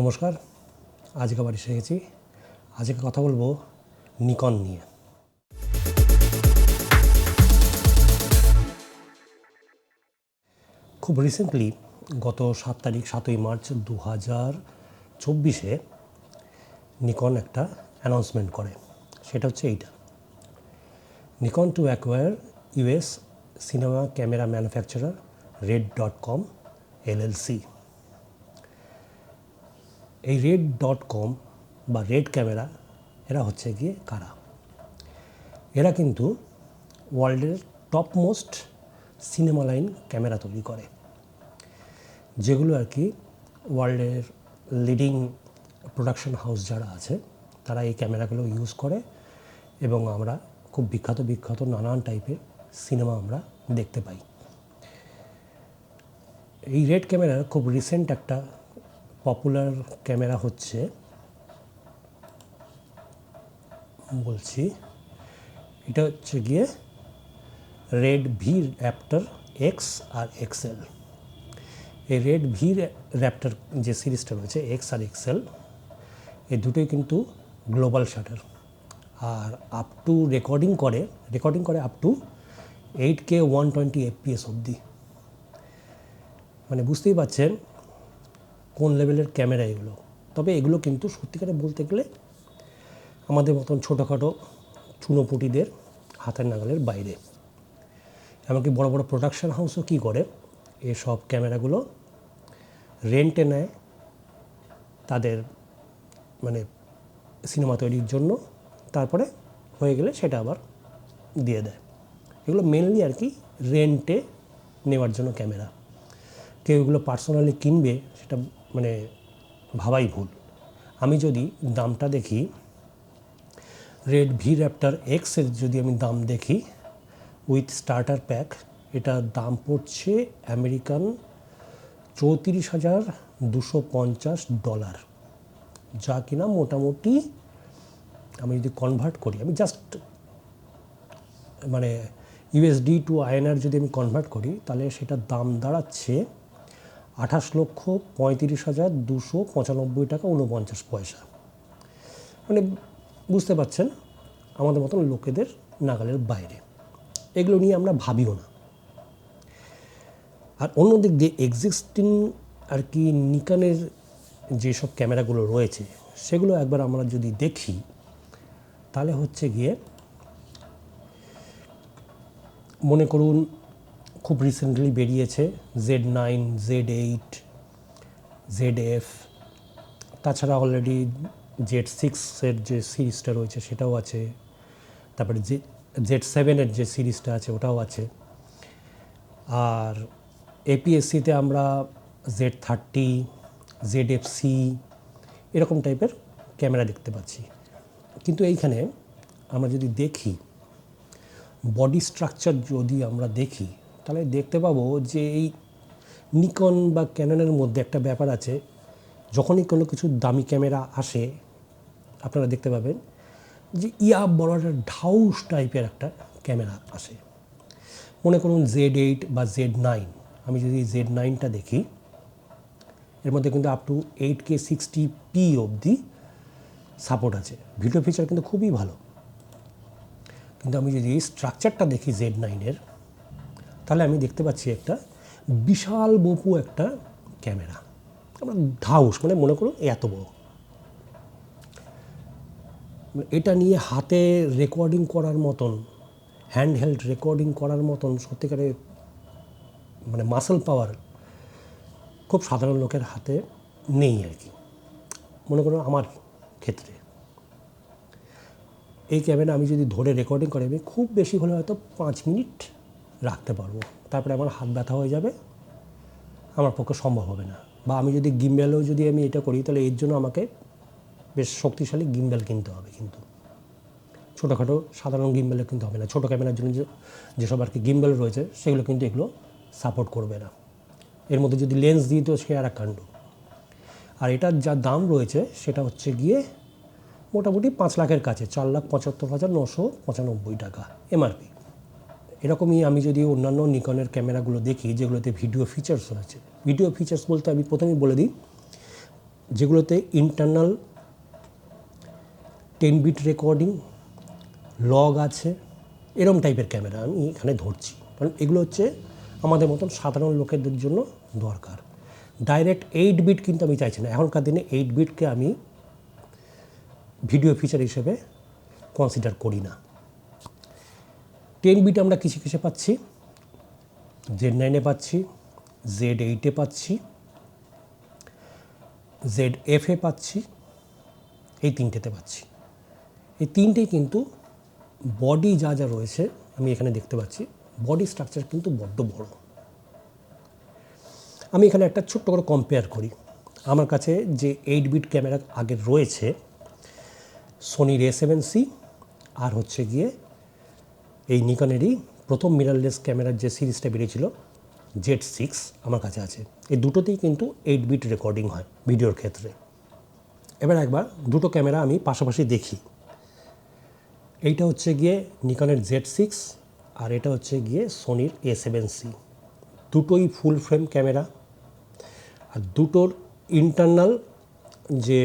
নমস্কার, আজকে আবার এসে গেছি। আজকে কথা বলবো নিকন নিয়ে। খুব রিসেন্টলি গত 7 মার্চ 2024 নিকন একটা অ্যানাউন্সমেন্ট করে। সেটা হচ্ছে এইটা: Nikon to acquire US cinema camera manufacturer red.com LLC। এই red.com বা রেড ক্যামেরা এরা হচ্ছে গিয়ে কারা? এরা কিন্তু ওয়ার্ল্ডের top most cinema line camera তৈরি করে, যেগুলো আর কি ওয়ার্ল্ডের লিডিং প্রোডাকশন হাউস যারা আছে তারা এই ক্যামেরাগুলো ইউজ করে এবং আমরা খুব বিখ্যাত নানান টাইপের সিনেমা আমরা দেখতে পাই। এই রেড ক্যামেরার খুব রিসেন্ট একটা পপুলার ক্যামেরা হচ্ছে, বলছি, এটা হচ্ছে গিয়ে রেড ভি র্যাপ্টর এক্স আর এক্সেল। এই রেড ভি র্যাপ্টর যে সিরিজটা রয়েছে এক্স আর এক্সেল, এই দুটোই কিন্তু গ্লোবাল শাটার আর আপ টু রেকর্ডিং করে আপ টু 8K 120 FPS অবধি। মানে বুঝতেই পারছেন কোন লেভেলের ক্যামেরা এগুলো। তবে এগুলো কিন্তু সত্যিকারে বলতে গেলে আমাদের মতন ছোটোখাটো চুনোপুটিদের হাতের নাগালের বাইরে। এমনকি বড় বড় প্রোডাকশন হাউসও কী করে, এসব ক্যামেরাগুলো রেন্টে নেয় তাদের মানে সিনেমা তৈরির জন্য, তারপরে হয়ে গেলে সেটা আবার দিয়ে দেয়। এগুলো মেনলি আর কি রেন্টে নেওয়ার জন্য ক্যামেরা। কেউ এগুলো পার্সোনালি কিনবে সেটা মানে ভাবাই ভুল। আমি যদি দামটা দেখি, রেড ভি র্যাপ্টর এক্সের যদি আমি দাম দেখি উইথ স্টার্টার প্যাক, এটার দাম পড়ছে আমেরিকান $34,250, যা কিনা মোটামুটি আমি যদি কনভার্ট করি, আমি জাস্ট মানে ইউএসডি টু আইএনআর যদি আমি কনভার্ট করি, তাহলে সেটার দাম দাঁড়াচ্ছে 28,35,295 টাকা 49 পয়সা। মানে বুঝতে পারছেন আমাদের মতন লোকেদের নাগালের বাইরে। এগুলো নিয়ে আমরা ভাবিও না। আর অন্যদিক দিয়ে এক্সিস্টিং আর কি নিকনের যেসব ক্যামেরাগুলো রয়েছে সেগুলো একবার আমরা যদি দেখি, তাহলে হচ্ছে গিয়ে মনে করুন খুব রিসেন্টলি বেরিয়েছে Z9, Z8, ZF, তাছাড়া অলরেডি Z6-এর যে সিরিজটা রয়েছে সেটাও আছে, তারপরে Z7-এর যে সিরিজটা আছে ওটাও আছে। আর APS-C-তে আমরা Z30, ZFC এরকম টাইপের ক্যামেরা দেখতে পাচ্ছি। কিন্তু এইখানে আমরা যদি দেখি বডি স্ট্রাকচার যদি আমরা দেখি, তাহলে দেখতে পাবো যে এই নিকন বা ক্যাননের মধ্যে একটা ব্যাপার আছে। যখনই কোনো কিছু দামি ক্যামেরা আসে আপনারা দেখতে পাবেন যে বড় একটা ঢাউস টাইপের একটা ক্যামেরা আসে। মনে করুন Z8 বা Z9, আমি যদি Z9টা দেখি, এর মধ্যে কিন্তু আপ টু 8K 60p অবধি সাপোর্ট আছে। ভিডিও ফিচার কিন্তু খুবই ভালো। কিন্তু আমি যদি স্ট্রাকচারটা দেখি Z9-এর, তাহলে আমি দেখতে পাচ্ছি একটা বিশাল বপু একটা ক্যামেরা। আমরা ঢাউস মানে মনে করুন এত বড়। এটা নিয়ে হাতে রেকর্ডিং করার মতন, হ্যান্ডহেল্ড রেকর্ডিং করার মতন সত্যিকারে মানে মাসল পাওয়ার খুব সাধারণ লোকের হাতে নেই আর কি। মনে করুন আমার ক্ষেত্রে এই ক্যামেরা আমি যদি ধরে রেকর্ডিং করে, আমি খুব বেশি হলে হয়তো 5 মিনিট রাখতে পারবো, তারপরে আমার হাত ব্যথা হয়ে যাবে, আমার পক্ষে সম্ভব হবে না। বা আমি যদি গিম্বেলেও যদি আমি এটা করি, তাহলে এর জন্য আমাকে বেশ শক্তিশালী গিম্বেল কিনতে হবে। কিন্তু ছোটোখাটো সাধারণ গিম্বেলে কিন্তু হবে না। ছোটো ক্যামেরার জন্য যেসব আর কি গিম্বেল রয়েছে সেগুলো কিন্তু এগুলো সাপোর্ট করবে না। এর মধ্যে যদি লেন্স দিই তো সে আর এক কাণ্ড। আর এটার যা দাম রয়েছে সেটা হচ্ছে গিয়ে মোটামুটি 5 লাখের কাছে, 4,75,995 টাকা এমআরপি। এরকমই আমি যদি অন্যান্য নিকনের ক্যামেরাগুলো দেখি যেগুলোতে ভিডিও ফিচার্স রয়েছে, ভিডিও ফিচার্স বলতে আমি প্রথমেই বলে দিই, যেগুলোতে ইন্টারনাল 10 বিট রেকর্ডিং, লগ আছে, এরম টাইপের ক্যামেরা আমি এখানে ধরছি, কারণ এগুলো হচ্ছে আমাদের মতন সাধারণ লোকেদের জন্য দরকার। ডাইরেক্ট 8 বিট কিন্তু আমি চাইছি না, এখনকার দিনে 8 বিটকে আমি ভিডিও ফিচার হিসেবে কনসিডার করি না। 10 বিট আমরা কিসে কিসে পাচ্ছি, Z9-এ পাচ্ছি, Z8-এ পাচ্ছি, ZF-এ পাচ্ছি, এই তিনটেতে পাচ্ছি। এই তিনটেই কিন্তু বডি যা যা রয়েছে আমি এখানে দেখতে পাচ্ছি, বডি স্ট্রাকচার কিন্তু বড্ড বড়। আমি এখানে একটা ছোট্ট করে কম্পেয়ার করি। আমার কাছে যে 8 বিট ক্যামেরা আগে রয়েছে, সোনির A7C আর হচ্ছে গিয়ে এই নিকনেরই প্রথম মিররলেস ক্যামেরার যে সিরিজটা বেরিয়েছিল Z6 আমার কাছে আছে। এই দুটোতেই কিন্তু 8 বিট রেকর্ডিং হয় ভিডিওর ক্ষেত্রে। এবার একবার দুটো ক্যামেরা আমি পাশাপাশি দেখি। এইটা হচ্ছে গিয়ে নিকনের Z6 আর এটা হচ্ছে গিয়ে সোনির A7C। দুটোই ফুল ফ্রেম ক্যামেরা, আর দুটোর ইন্টারনাল যে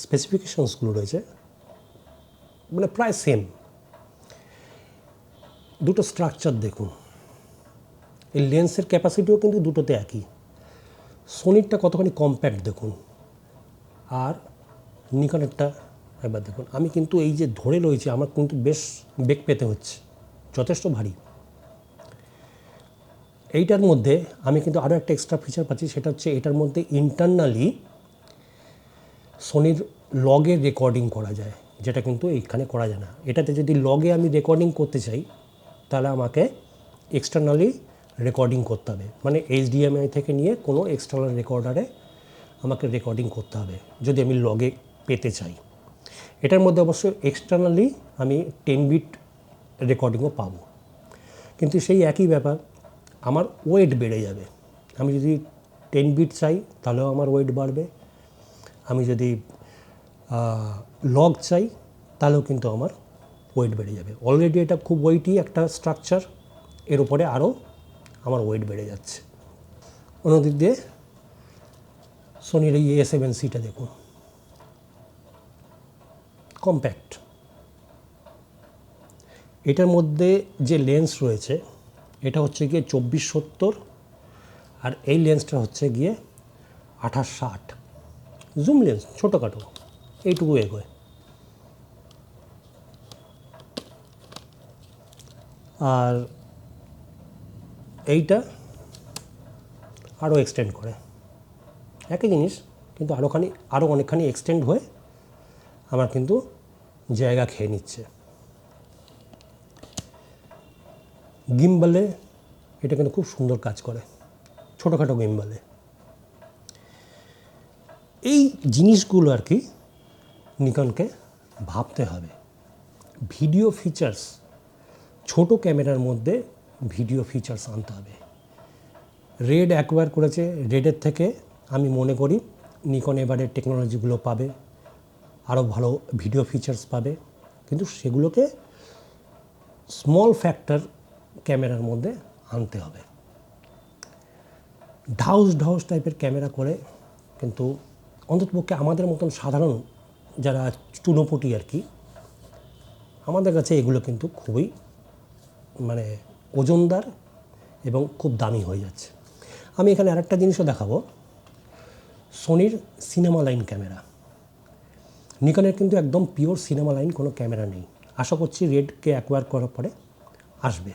স্পেসিফিকেশনসগুলো রয়েছে মানে প্রায় সেম। দুটো স্ট্রাকচার দেখুন, এই লেন্সের ক্যাপাসিটিও কিন্তু দুটোতে একই। সোনিরটা কতখানি কম্প্যাক্ট দেখুন, আর নিকনেরটা একবার দেখুন। আমি কিন্তু এই যে ধরে রয়েছে আমার কিন্তু বেশ বেগ পেতে হচ্ছে, যথেষ্ট ভারী। এইটার মধ্যে আমি কিন্তু আরও একটা এক্সট্রা ফিচার পাচ্ছি, সেটা হচ্ছে এটার মধ্যে ইন্টারনালি সোনির লগের রেকর্ডিং করা যায়, যেটা কিন্তু এইখানে করা যায় না। এটাতে যদি লগে আমি রেকর্ডিং করতে চাই তাহলে আমাকে এক্সটার্নালি রেকর্ডিং করতে হবে, মানে HDMI থেকে নিয়ে কোনো এক্সটার্নাল রেকর্ডারে আমাকে রেকর্ডিং করতে হবে যদি আমি লগে পেতে চাই। এটার মধ্যে অবশ্য এক্সটার্নালি আমি 10 বিট রেকর্ডিংও পাবো, কিন্তু সেই একই ব্যাপার, আমার ওয়েট বেড়ে যাবে। আমি যদি 10 বিট চাই তাহলেও আমার ওয়েট বাড়বে, আমি যদি লগ চাই তাহলেও কিন্তু আমার ওয়েট বেড়ে যাবে। অলরেডি এটা খুব ওয়েটি একটা স্ট্রাকচার, এর উপরে আরও আমার ওয়েট বেড়ে যাচ্ছে। অন্যদিক দিয়ে সোনির এই A7Cটা দেখুন, কম্প্যাক্ট। এটার মধ্যে যে লেন্স রয়েছে এটা হচ্ছে গিয়ে 24-70, আর এই লেন্সটা হচ্ছে গিয়ে 28-60। জুম লেন্স ছোটোখাটো, এইটুকু এগোয়। আর এইটা আরও এক্সটেন্ড করে, একই জিনিস কিন্তু আরও অনেকখানি এক্সটেন্ড হয়ে আমার কিন্তু জায়গা খেয়ে নিচ্ছে। গিম্বালে এটা কিন্তু খুব সুন্দর কাজ করে, ছোটোখাটো গিম্বালে। এই জিনিসগুলো আর কি নিকনকে ভাবতে হবে। ভিডিও ফিচার্স, ছোট ক্যামেরার মধ্যে ভিডিও ফিচার্স আনতে হবে। রেড অ্যাকোয়ার করেছে, রেডের থেকে আমি মনে করি নিকন এবারে টেকনোলজিগুলো পাবে, আরও ভালো ভিডিও ফিচার্স পাবে, কিন্তু সেগুলোকে স্মল ফ্যাক্টর ক্যামেরার মধ্যে আনতে হবে। ঢাউস টাইপের ক্যামেরা করে কিন্তু অন্ততপক্ষে আমাদের মতন সাধারণ যারা চুনোপুটি আর কি, আমাদের কাছে এগুলো কিন্তু খুবই মানে ওজনদার এবং খুব দামি হয়ে যাচ্ছে। আমি এখানে আরেকটা জিনিসও দেখাবো, সোনির সিনেমা লাইন ক্যামেরা। নিকনের কিন্তু একদম পিওর সিনেমা লাইন কোনো ক্যামেরা নেই। আশা করছি রেডকে অ্যাকোয়ার করার পরে আসবে।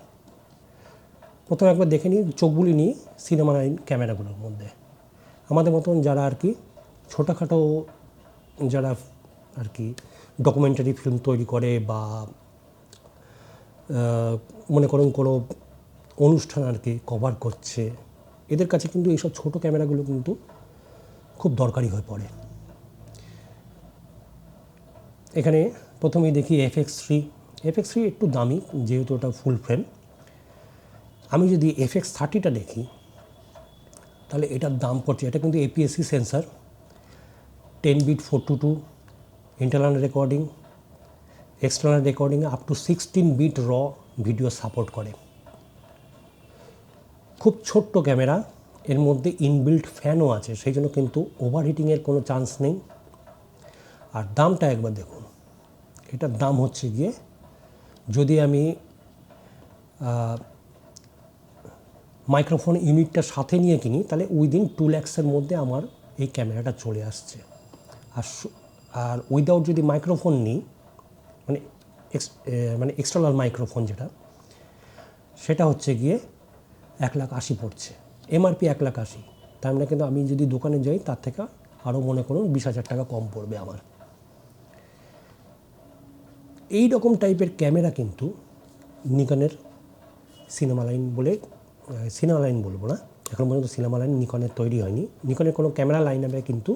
প্রথমে একবার দেখে নিই, চোখ বুলি নিই সিনেমা লাইন ক্যামেরাগুলোর মধ্যে। আমাদের মতন যারা আর কি ছোটোখাটো যারা আর কি ডকুমেন্টারি ফিল্ম তৈরি করে বা মনে করুন কোনো অনুষ্ঠান আর কি কভার করছে, এদের কাছে কিন্তু এইসব ছোটো ক্যামেরাগুলো কিন্তু খুব দরকারি হয়ে পড়ে। এখানে প্রথমেই দেখি FX3 একটু দামি যেহেতু ওটা ফুল ফ্রেম। আমি যদি FX30টা দেখি তাহলে এটার দাম পড়ছে, এটা কিন্তু APS-C sensor, 10 bit 422 internal recording, external recording up to 16 bit raw video support করে। খুব ছোট্ট ক্যামেরা, এর মধ্যে ইনবিল্ট ফ্যানও আছে, সেই জন্য কিন্তু ওভারহিটিংয়ের কোনো চান্স নেই। আর দামটা একবার দেখুন, এটার দাম হচ্ছে গিয়ে, যদি আমি মাইক্রোফোন ইউনিটটা সাথে নিয়ে কিনি তাহলে উইদিন 2 লাখসের মধ্যে আমার এই ক্যামেরাটা চলে আসছে। আর উইদাউট যদি মাইক্রোফোন নিই, মানে এক্সটার্নাল মাইক্রোফোন যেটা, সেটা হচ্ছে গিয়ে 1,80,000 পড়ছে, এমআরপি 1,80,000। তার মানে কিন্তু আমি যদি দোকানে যাই তার থেকে আরও মনে করুন 20,000 টাকা কম পড়বে আমার। এই রকম টাইপের ক্যামেরা কিন্তু নিকনের সিনেমা লাইন বলবো না, এখন পর্যন্ত সিনেমা লাইন নিকনের তৈরি হয়নি। নিকনের কোনো ক্যামেরা লাইন আপে কিন্তু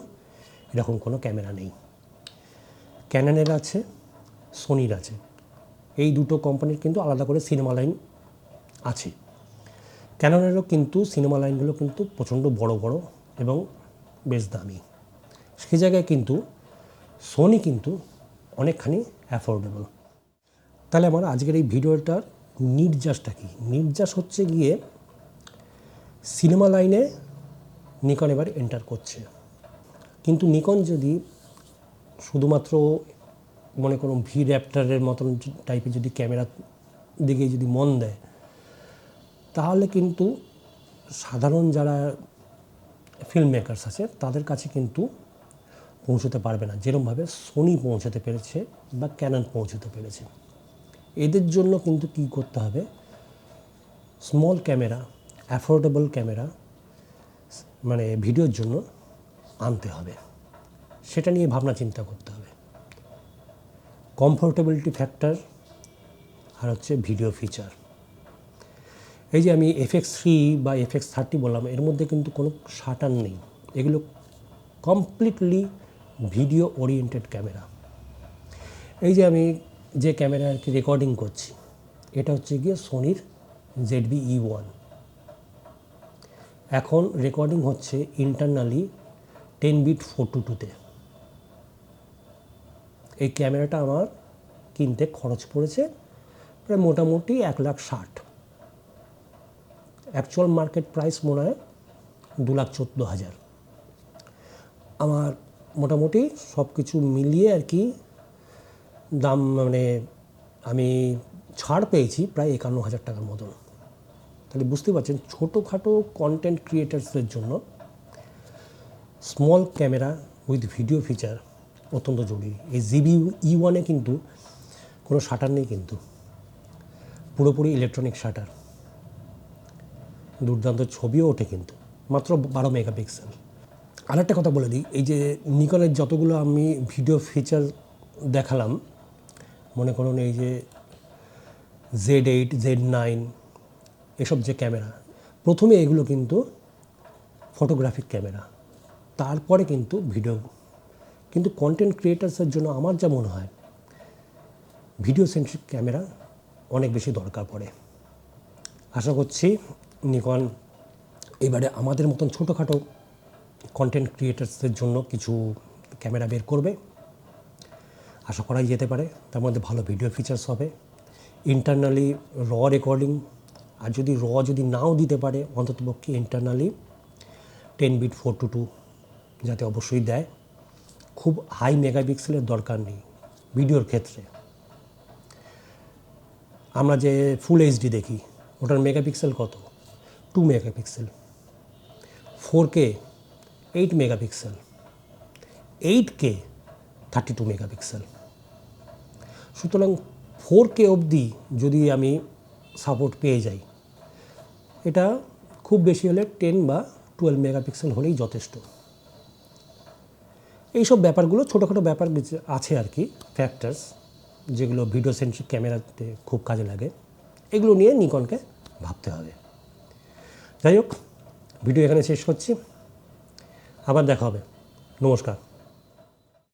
এরকম কোনো ক্যামেরা নেই। ক্যাননের আছে, সোনির আছে, এই দুটো কোম্পানির কিন্তু আলাদা করে সিনেমা লাইন আছে। ক্যাননেরও কিন্তু সিনেমা লাইনগুলো কিন্তু প্রচণ্ড বড় বড় এবং বেশ দামি। সেই জায়গায় কিন্তু সোনি কিন্তু অনেকখানি অ্যাফোর্ডেবল। তাহলে আমার আজকের এই ভিডিওটার নির্যাসটা কি? নির্যাস হচ্ছে গিয়ে সিনেমা লাইনে নিকন এবার এন্টার করছে, কিন্তু নিকন যদি শুধুমাত্র মনে করুন ভি র্যাপটারের মতন টাইপের যদি ক্যামেরা দিকে যদি মন দেয়, তাহলে কিন্তু সাধারণ যারা ফিল্ম মেকার্স আছে তাদের কাছে কিন্তু পৌঁছতে পারবে না, যেরকমভাবে সোনি পৌঁছতে পেরেছে বা ক্যানন পৌঁছতে পেরেছে। এদের জন্য কিন্তু কী করতে হবে, স্মল ক্যামেরা, অ্যাফোর্ডেবল ক্যামেরা মানে ভিডিওর জন্য আনতে হবে, সেটা নিয়ে ভাবনা চিন্তা করতে হবে। কমফোর্টেবিলিটি ফ্যাক্টর আর হচ্ছে ভিডিও ফিচার। এই যে আমি FX3 বা FX30 বললাম, এর মধ্যে কিন্তু কোনো শাটার নেই, এগুলো কমপ্লিটলি ভিডিও ওরিয়েন্টেড ক্যামেরা। এই যে আমি যে ক্যামেরা আর কি রেকর্ডিং করছি, এটা হচ্ছে গিয়ে সোনির ZV-E1। এখন রেকর্ডিং হচ্ছে ইন্টারনালি 10 বিট 4:2-তে। এই ক্যামেরাটা আমার কিনতে খরচ পড়েছে প্রায় মোটামুটি 1,60,000। অ্যাকচুয়াল মার্কেট প্রাইস মনে হয় 2,14,000। আমার মোটামুটি সব কিছু মিলিয়ে আর কি দাম, মানে আমি ছাড় পেয়েছি প্রায় 51,000 টাকার মতন। তাহলে বুঝতে পারছেন ছোটোখাটো কন্টেন্ট ক্রিয়েটার্সদের জন্য small camera with video feature অত্যন্ত জরুরি। এই ZV-E1-এ কিন্তু কোনো শাটার নেই, কিন্তু পুরোপুরি ইলেকট্রনিক শাটার, দুর্দান্ত ছবিও ওঠে কিন্তু মাত্র 12 মেগাপিক্সেল। আরেকটা কথা বলে দিই, এই যে নিকনের যতগুলো আমি ভিডিও ফিচার দেখালাম, মনে করুন এই যে Z8, Z9 এসব যে ক্যামেরা, প্রথমে এগুলো কিন্তু ফটোগ্রাফিক ক্যামেরা, তারপরে কিন্তু ভিডিও। কিন্তু কন্টেন্ট ক্রিয়েটার্সের জন্য আমার যা মনে হয় ভিডিও সেন্ট্রিক ক্যামেরা অনেক বেশি দরকার পড়ে। আশা করছি নিকন এবারে আমাদের মতন ছোটোখাটো কন্টেন্ট ক্রিয়েটার্সদের জন্য কিছু ক্যামেরা বের করবে, আশা করাই যেতে পারে। তার মধ্যে ভালো ভিডিও ফিচার্স হবে, ইন্টারনালি রেকর্ডিং, আর যদি নাও দিতে পারে অন্ততপক্ষে ইন্টারনালি 10 বিট 4:2 যাতে অবশ্যই দেয়। খুব হাই মেগাপিক্সেলের দরকার নেই ভিডিওর ক্ষেত্রে। আমরা যে ফুল এইচডি দেখি ওটার মেগাপিক্সেল কত? 2 megapixel. 4K 8 megapixel, 8K 32 megapixel. সুতরাং 4K অবধি যদি আমি সাপোর্ট পেয়ে যাই, এটা খুব বেশি হলে 10 বা 12 মেগাপিক্সেল হলেই যথেষ্ট। এইসব ব্যাপারগুলো ছোটোখাটো ব্যাপার আছে আর কি, ফ্যাক্টরস, যেগুলো ভিডিও সেন্ট্রিক ক্যামেরাতে খুব কাজে লাগে। এগুলো নিয়ে নিকনকে ভাবতে হবে। যাই হোক, ভিডিও এখানে শেষ করছি, আবার দেখা হবে। নমস্কার।